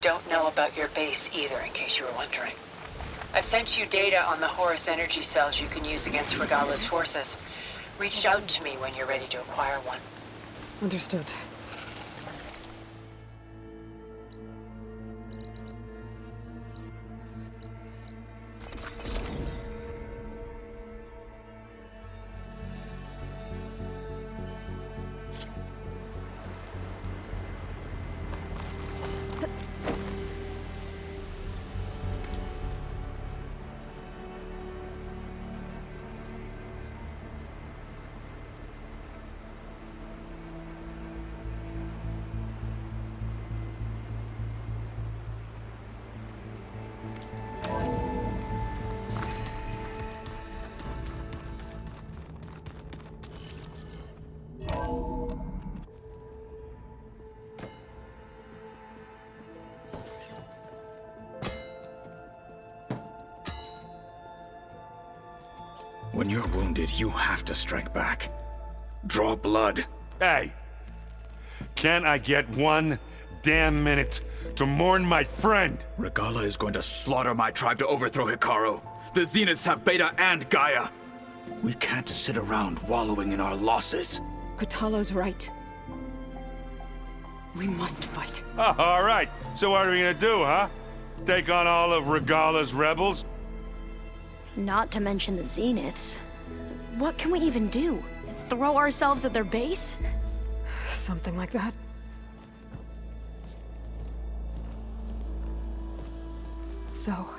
Don't know about your base either, in case you were wondering. I've sent you data on the Horus energy cells you can use against Regala's forces. Reach out to me when you're ready to acquire one. Understood. When you're wounded, you have to strike back. Draw blood. Hey! Can't I get one damn minute to mourn my friend? Regala is going to slaughter my tribe to overthrow Hikaru. The Zeniths have Beta and Gaia. We can't sit around wallowing in our losses. Kotallo's right. We must fight. Oh, all right. So what are we gonna do, huh? Take on all of Regala's rebels? Not to mention the Zeniths. What can we even do? Throw ourselves at their base? Something like that. So...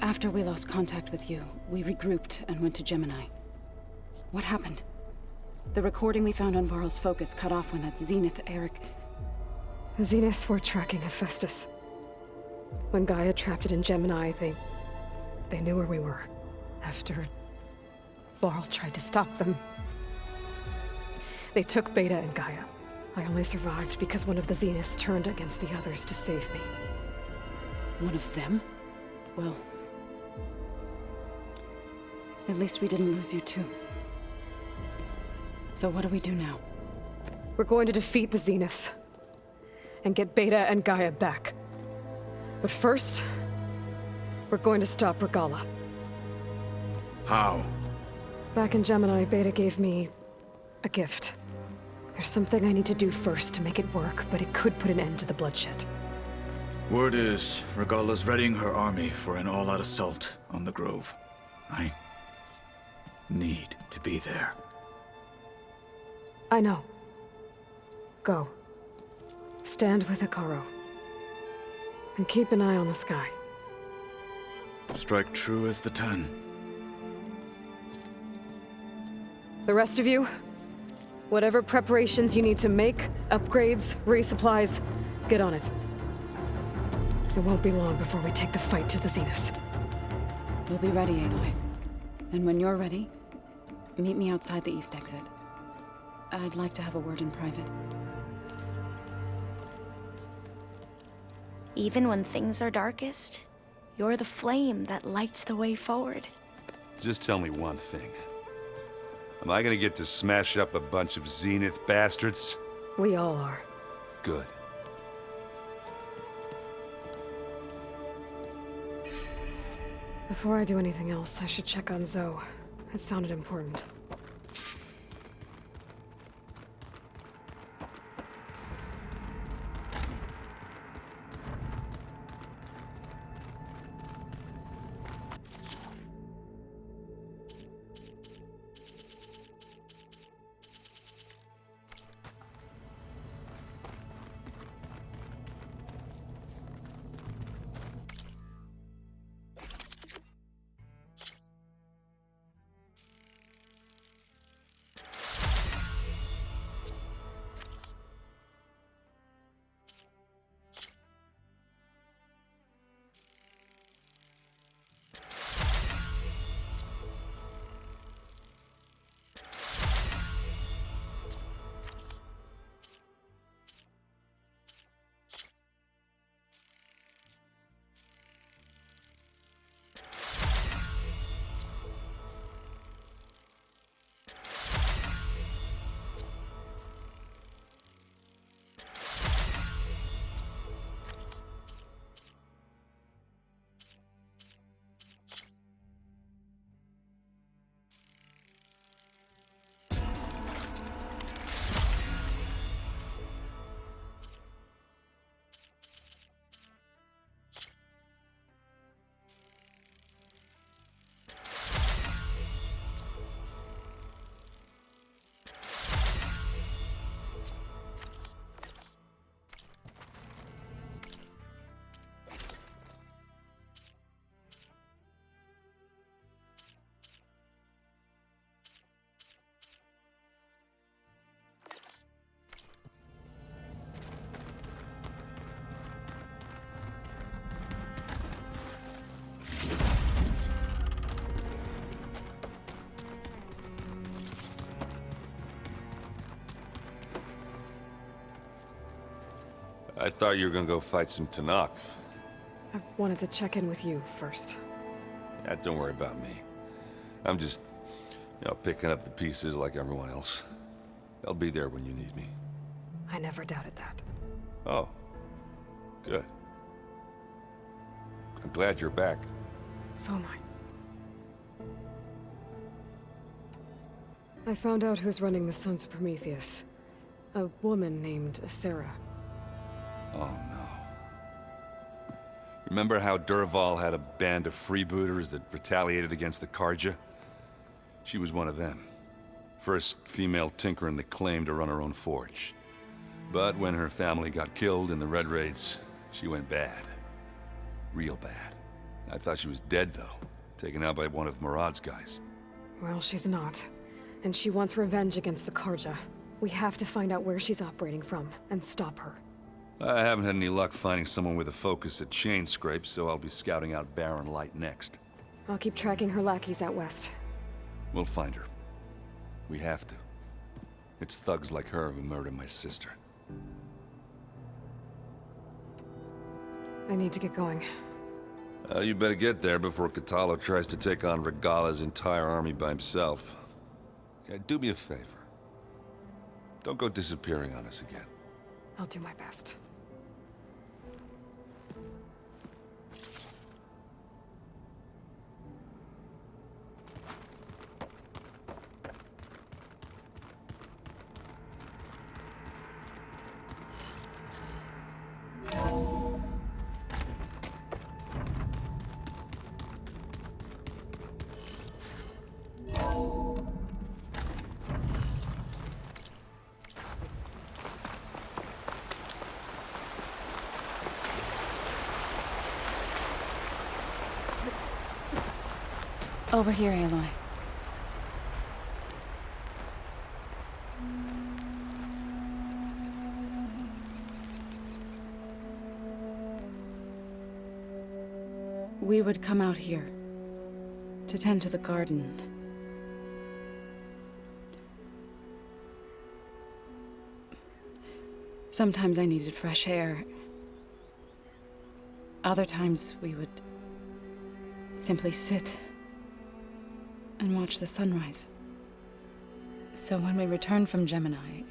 After we lost contact with you, we regrouped and went to Gemini. What happened? The recording we found on Varl's focus cut off when that Zenith, Eric... The Zeniths were tracking Hephaestus. When Gaia trapped it in Gemini, they knew where we were. After Varl tried to stop them. They took Beta and Gaia. I only survived because one of the Zeniths turned against the others to save me. One of them? Well... at least we didn't lose you too. So what do we do now? We're going to defeat the Zeniths. And get Beta and Gaia back. But first, we're going to stop Regala. How? Back in Gemini, Beta gave me a gift. There's something I need to do first to make it work, but it could put an end to the bloodshed. Word is, Regala's readying her army for an all-out assault on the Grove. I need to be there. I know. Go. Stand with Hikaru. And keep an eye on the sky. Strike true as the 10. The rest of you, whatever preparations you need to make, upgrades, resupplies, get on it. It won't be long before we take the fight to the Zeniths. We'll be ready, Aloy. And when you're ready, meet me outside the east exit. I'd like to have a word in private. Even when things are darkest, you're the flame that lights the way forward. Just tell me one thing. Am I gonna get to smash up a bunch of Zenith bastards? We all are. Good. Before I do anything else, I should check on Zoe. It sounded important. I thought you were gonna go fight some Tanakh. I wanted to check in with you first. Yeah, don't worry about me. I'm just, picking up the pieces like everyone else. I'll be there when you need me. I never doubted that. Oh. Good. I'm glad you're back. So am I. I found out who's running the Sons of Prometheus. A woman named Sarah. Oh, no. Remember how Durval had a band of freebooters that retaliated against the Karja? She was one of them. First female tinker in the claim to run her own forge. But when her family got killed in the Red Raids, she went bad. Real bad. I thought she was dead, though. Taken out by one of Murad's guys. Well, she's not. And she wants revenge against the Karja. We have to find out where she's operating from, and stop her. I haven't had any luck finding someone with a focus at chain scrapes, so I'll be scouting out Barren Light next. I'll keep tracking her lackeys out west. We'll find her. We have to. It's thugs like her who murdered my sister. I need to get going. You better get there before Katalo tries to take on Regala's entire army by himself. Yeah, do me a favor. Don't go disappearing on us again. I'll do my best. Over here, Aloy. We would come out here to tend to the garden. Sometimes I needed fresh air. Other times we would simply sit and watch the sunrise. So when we returned from Gemini,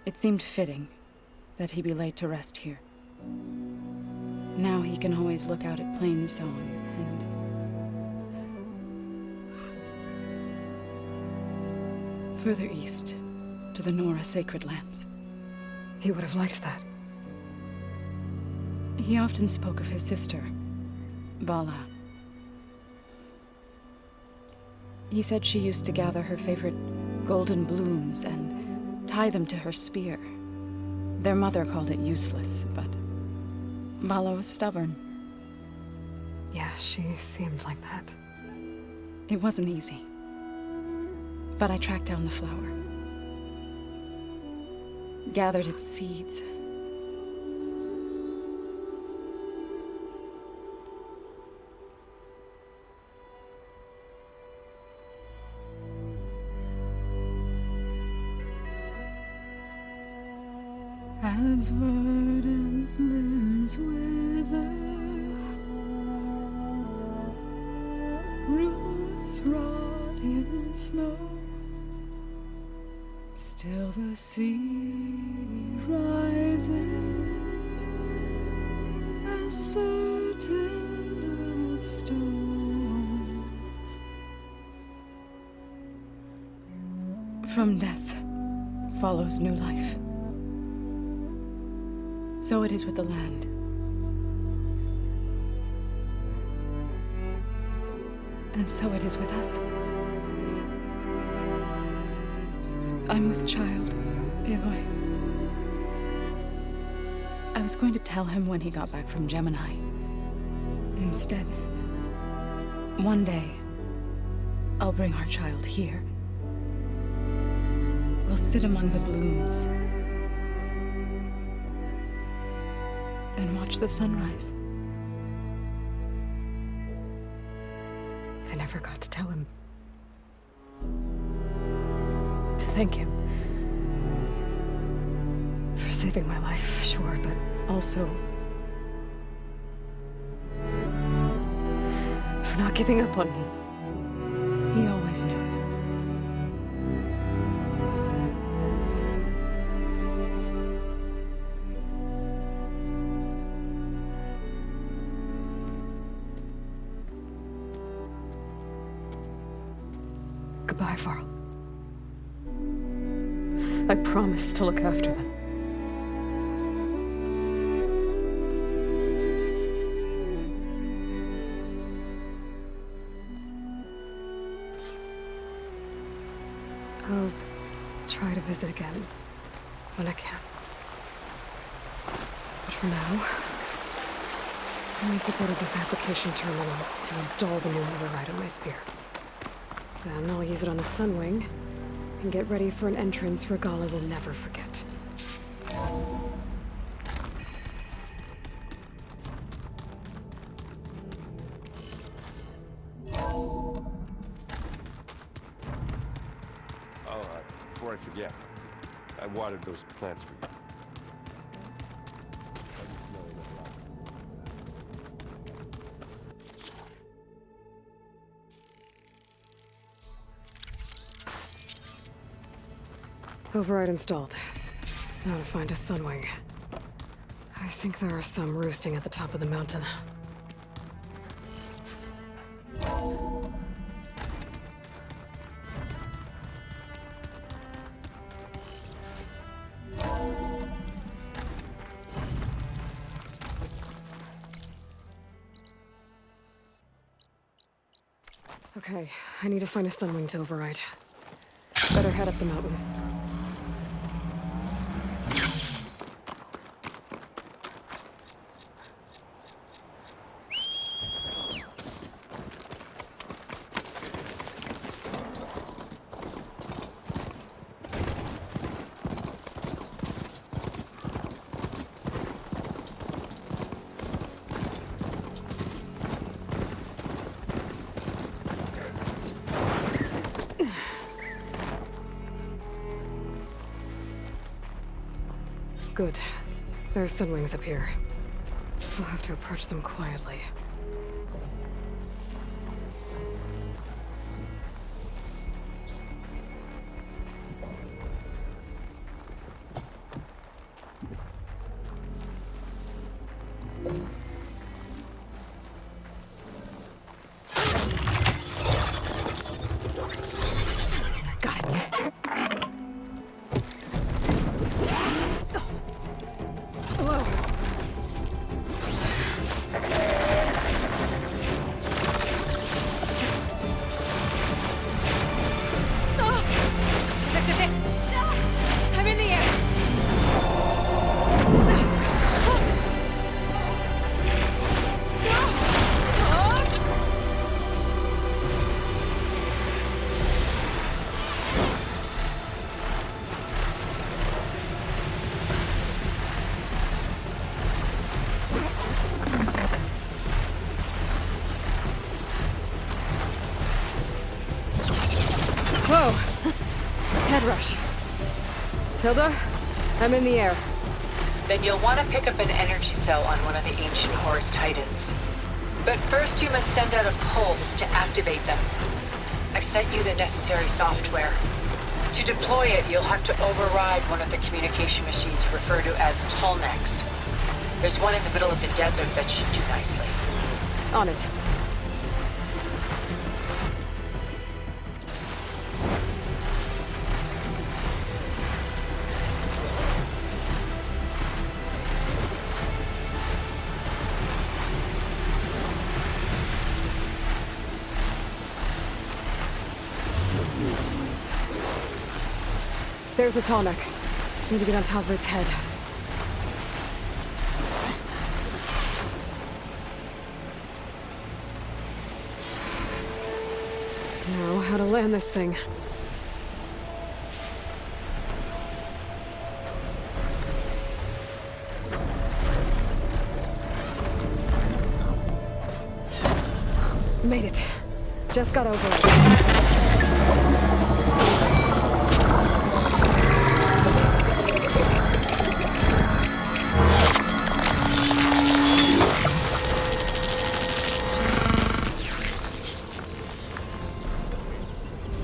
it seemed fitting that he be laid to rest here. Now he can always look out at Plain Zone and further east to the Nora Sacred Lands. He would have liked that. He often spoke of his sister, Vala. He said she used to gather her favorite golden blooms and tie them to her spear. Their mother called it useless, but Vala was stubborn. Yeah, she seemed like that. It wasn't easy. But I tracked down the flower. Gathered its seeds. As verdant limbs wither, roots rot in snow, still the sea rises, as certain as stone. From death follows new life. So it is with the land. And so it is with us. I'm with child, Aloy. I was going to tell him when he got back from Gemini. Instead, one day, I'll bring our child here. We'll sit among the blooms and watch the sunrise. I never got to tell him. To thank him. For saving my life, sure, but also for not giving up on me. He always knew. Goodbye, Varl. I promise to look after them. I'll try to visit again when I can. But for now, I need to go to the fabrication terminal to install the new override on my spear. Then I'll use it on a sunwing and get ready for an entrance Regala will never forget. Before I forget, I watered those plants for you. Override installed. Now to find a sunwing. I think there are some roosting at the top of the mountain. Okay, I need to find a sunwing to override. Better head up the mountain. Good. There are sunwings up here. We'll have to approach them quietly. Got it. I'm in the air! Whoa! Head rush. Tilda, I'm in the air. Then you'll want to pick up an energy cell on one of the ancient Horus Titans. But first you must send out a pulse to activate them. I've sent you the necessary software. To deploy it, you'll have to override one of the communication machines referred to as Tallnecks. There's one in the middle of the desert that should do nicely. On it. There's a Tallneck. Need to get on top of its head. Now, how to land this thing. Made it. Just got over it.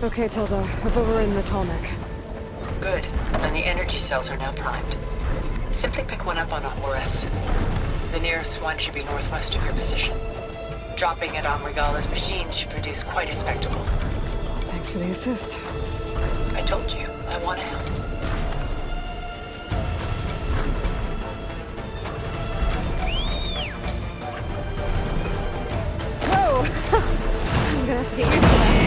Okay, Tilda. But we're in the Tallneck. Good. And the energy cells are now primed. Simply pick one up on a Horus. The nearest one should be northwest of your position. Dropping it on Regala's machine should produce quite a spectacle. Thanks for the assist. I told you, I want to help. Whoa! I'm gonna have to get used to that.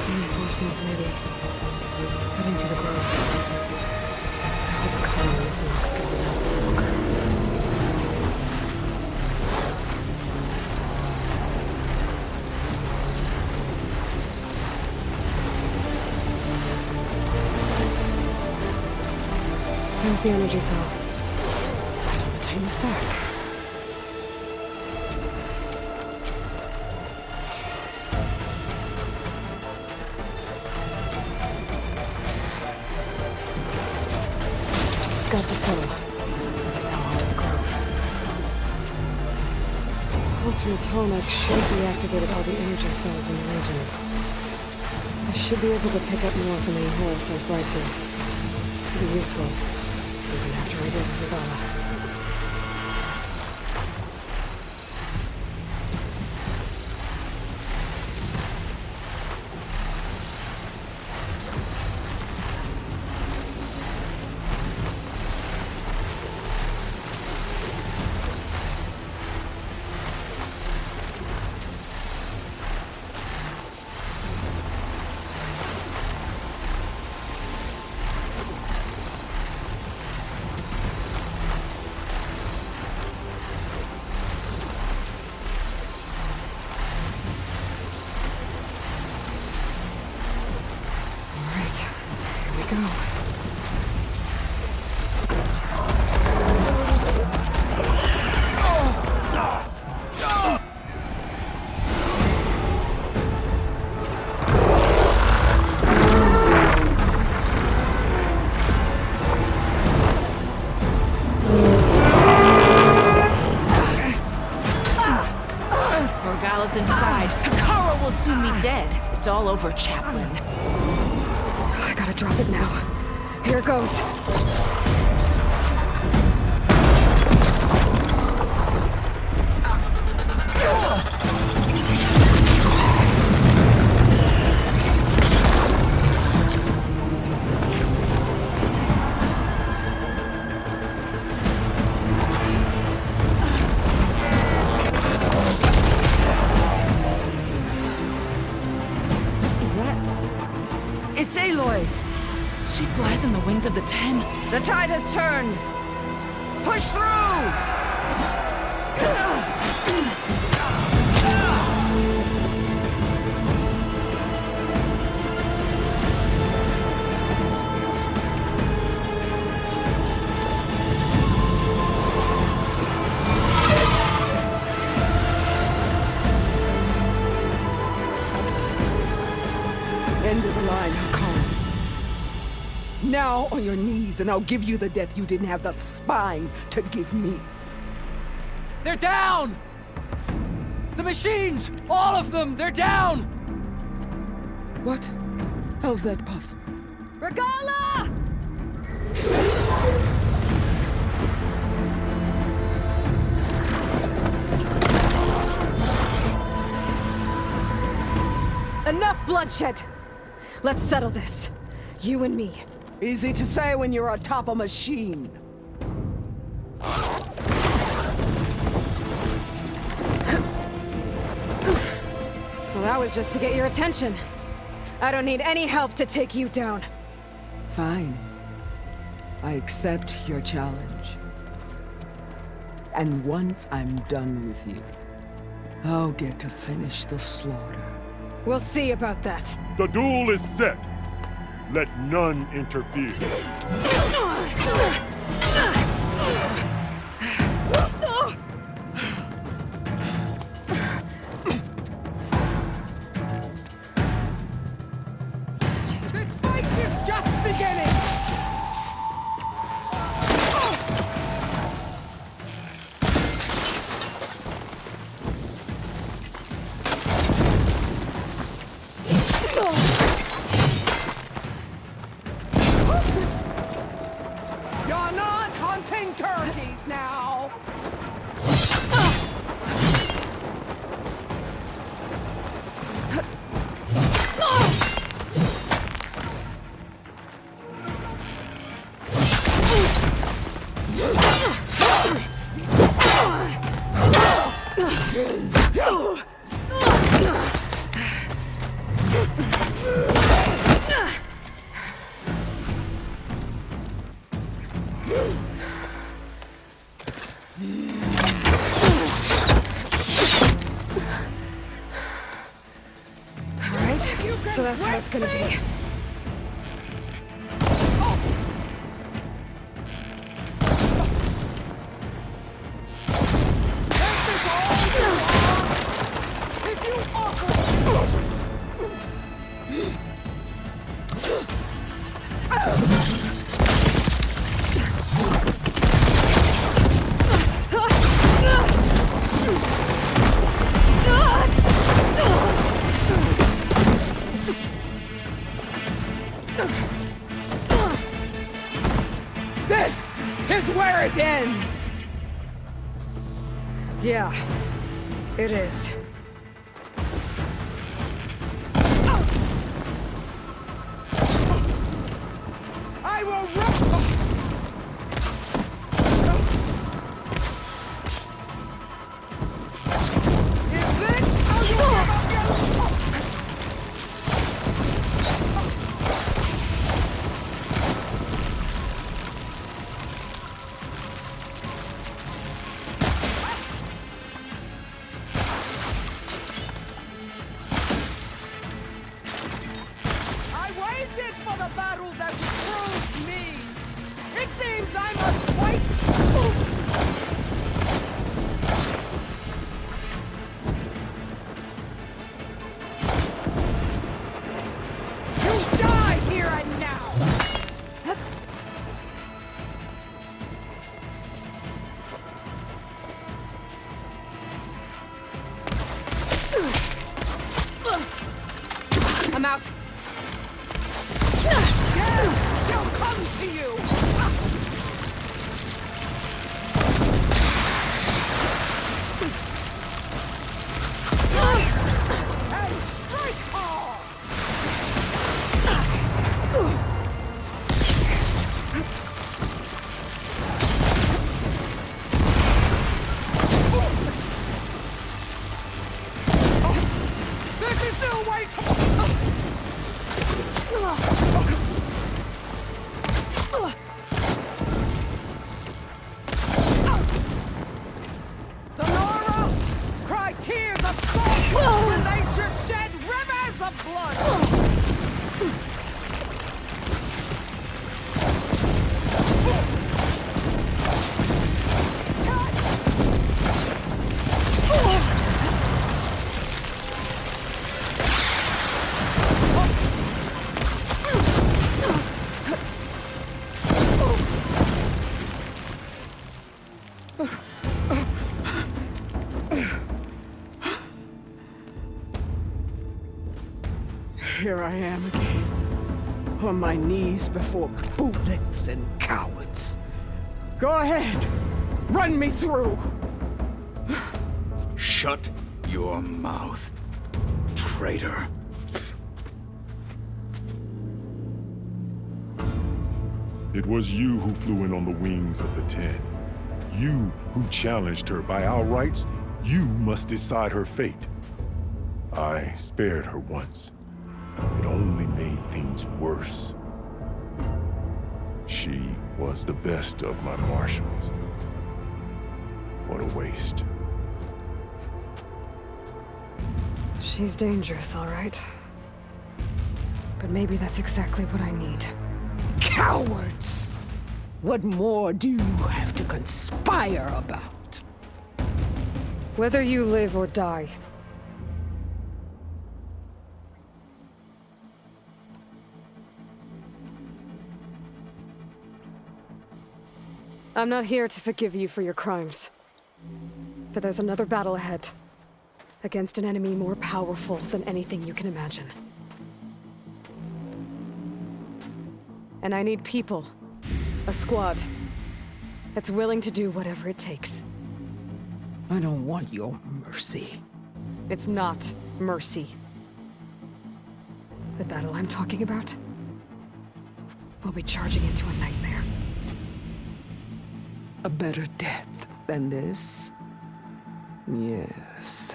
Reinforcements, maybe. Heading for the grove. I hope the colonies knock going out longer. There's the energy cell. Right on the Titan's back. Got the cell. Now onto the grove. Pulse from the Tallneck should reactivate all the energy cells in the region. I should be able to pick up more from any Horus I fly to. Could be useful, even after I deal with Regala. Go. Regala's inside. Hikara will soon be dead. It's all over, Chaplain. I gotta drop it now. Here it goes. It's Aloy! She flies on the wings of the 10. The tide has turned! Push through! End of the line, Hakon. Now on your knees, and I'll give you the death you didn't have the spine to give me. They're down! The machines! All of them! They're down! What? How's that possible? Regala! Enough bloodshed! Let's settle this. You and me. Easy to say when you're atop a machine. Well, that was just to get your attention. I don't need any help to take you down. Fine. I accept your challenge. And once I'm done with you, I'll get to finish the slaughter We'll see about that. The duel is set. Let none interfere. This fight is just beginning! You're not hunting turkeys now! Alright, so that's how it's gonna be. If you offer... This is where it ends! Yeah, it is. I will run! Is this how you give up your... I waited for the battle that proved me! It seems I must wait! You die here and now! I'm out. Death shall come to you! And strike hard! This is no way The Nora cry tears of sorrow when they should shed rivers of blood! Here I am again, on my knees before bootlets and cowards. Go ahead, run me through. Shut your mouth, traitor. It was you who flew in on the wings of the 10. You who challenged her by our rights. You must decide her fate. I spared her once. It only made things worse. She was the best of my marshals. What a waste. She She's dangerous, all right. But maybe that's exactly what I need. Cowards! What more do you have to conspire about? Whether you live or die. I'm not here to forgive you for your crimes. But there's another battle ahead. Against an enemy more powerful than anything you can imagine. And I need people. A squad. That's willing to do whatever it takes. I don't want your mercy. It's not mercy. The battle I'm talking about will be charging into a nightmare. A better death than this? Yes.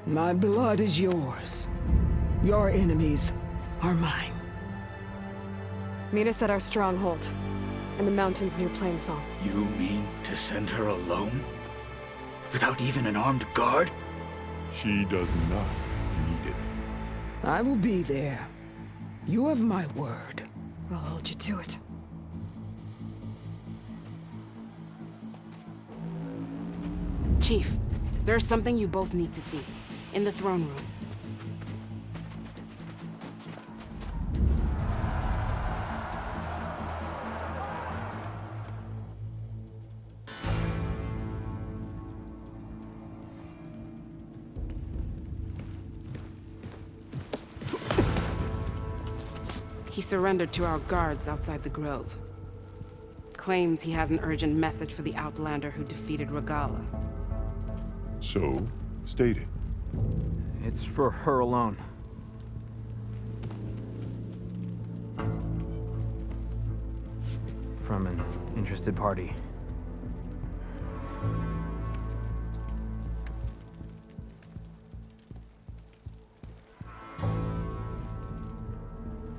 My blood is yours. Your enemies are mine. Meet us at our stronghold, in the mountains near Plainsong. You mean to send her alone? Without even an armed guard? She does not need it. I will be there. You have my word. I'll hold you to it. Chief, there's something you both need to see. In the throne room. He surrendered to our guards outside the grove. Claims he has an urgent message for the Outlander who defeated Regala. So, state it. It's for her alone. From an interested party.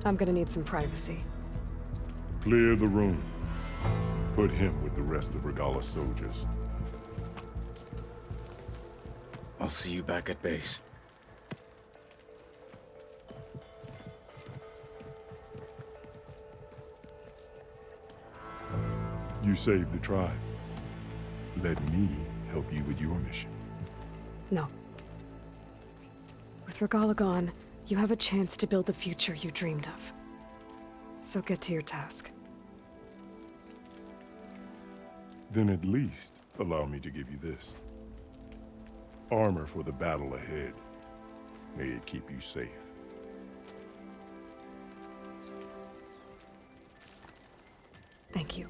I'm gonna need some privacy. Clear the room. Put him with the rest of Regala's soldiers. I'll see you back at base. You saved the tribe. Let me help you with your mission. No. With Regala gone, you have a chance to build the future you dreamed of. So get to your task. Then at least allow me to give you this. Armor for the battle ahead. May it keep you safe. Thank you.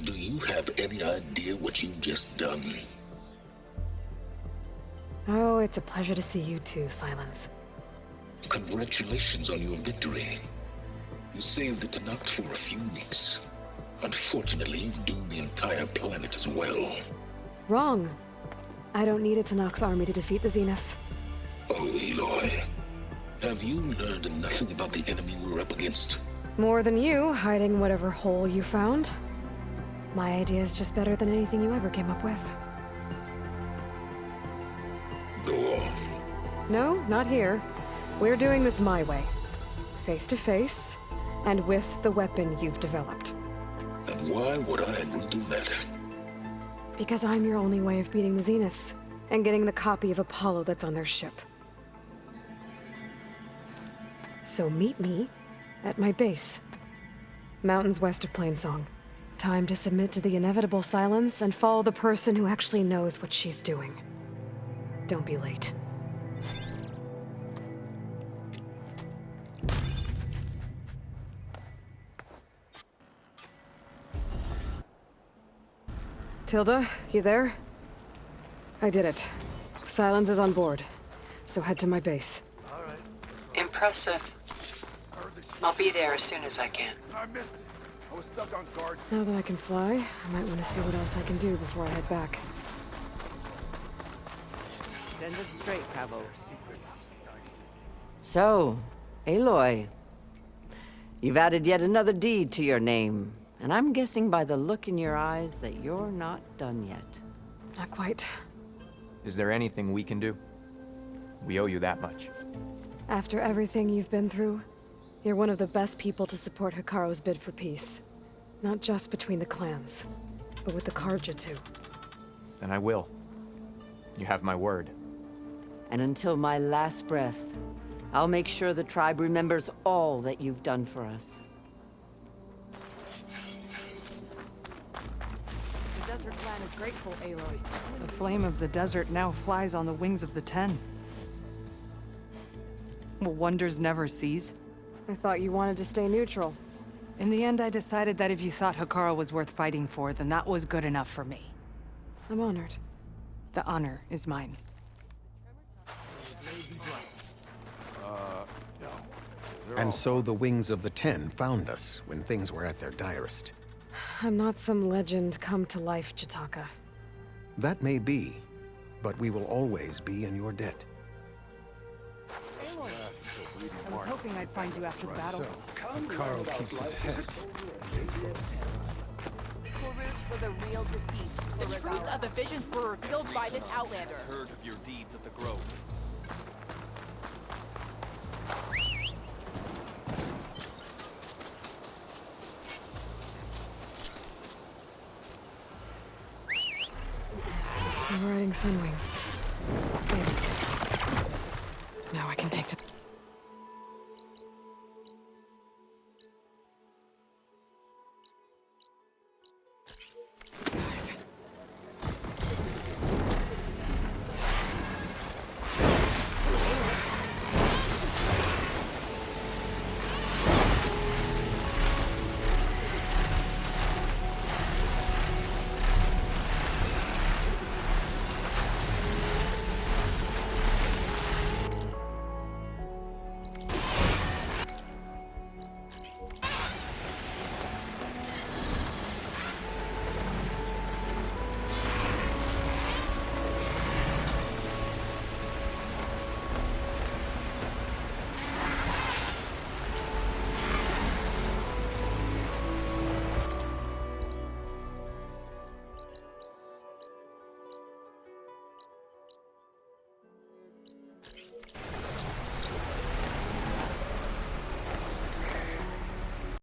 Do you have any idea what you've just done? Oh, it's a pleasure to see you too, Silence. Congratulations on your victory. You saved the Tanakh for a few weeks. Unfortunately, you've doomed the entire planet as well. Wrong. I don't need a Tanakh army to defeat the Zeniths. Oh, Eloy. Have you learned nothing about the enemy we're up against? More than you, hiding whatever hole you found. My idea is just better than anything you ever came up with. Go on. No, not here. We're doing this my way. Face to face, and with the weapon you've developed. And why would I agree to that? Because I'm your only way of beating the Zeniths, and getting the copy of Apollo that's on their ship. So meet me at my base. Mountains west of Plainsong. Time to submit to the inevitable silence and follow the person who actually knows what she's doing. Don't be late. Tilda, you there? I did it. Silence is on board, so head to my base. Impressive. I'll be there as soon as I can. I was stuck on guard. Now that I can fly, I might want to see what else I can do before I head back. Send us straight, Cabo. So, Aloy, you've added yet another deed to your name, and I'm guessing by the look in your eyes that you're not done yet. Not quite. Is there anything we can do? We owe you that much. After everything you've been through, you're one of the best people to support Hikaru's bid for peace. Not just between the clans, but with the Karja too. Then I will. You have my word. And until my last breath, I'll make sure the tribe remembers all that you've done for us. The desert clan is grateful, Aloy. The flame of the desert now flies on the wings of the Ten. Will wonders never cease? I thought you wanted to stay neutral. In the end, I decided that if you thought Hikaru was worth fighting for, then that was good enough for me. I'm honored. The honor is mine. And so the Wings of the Ten found us when things were at their direst. I'm not some legend come to life, Chitaka. That may be, but we will always be in your debt. I was hoping I'd find you after the battle. Carl keeps his head. Was a real defeat. The truth of the visions were revealed by this Outlander. Heard of your deeds at the Grove. I'm riding Sunwings. Thanks. Now I can take to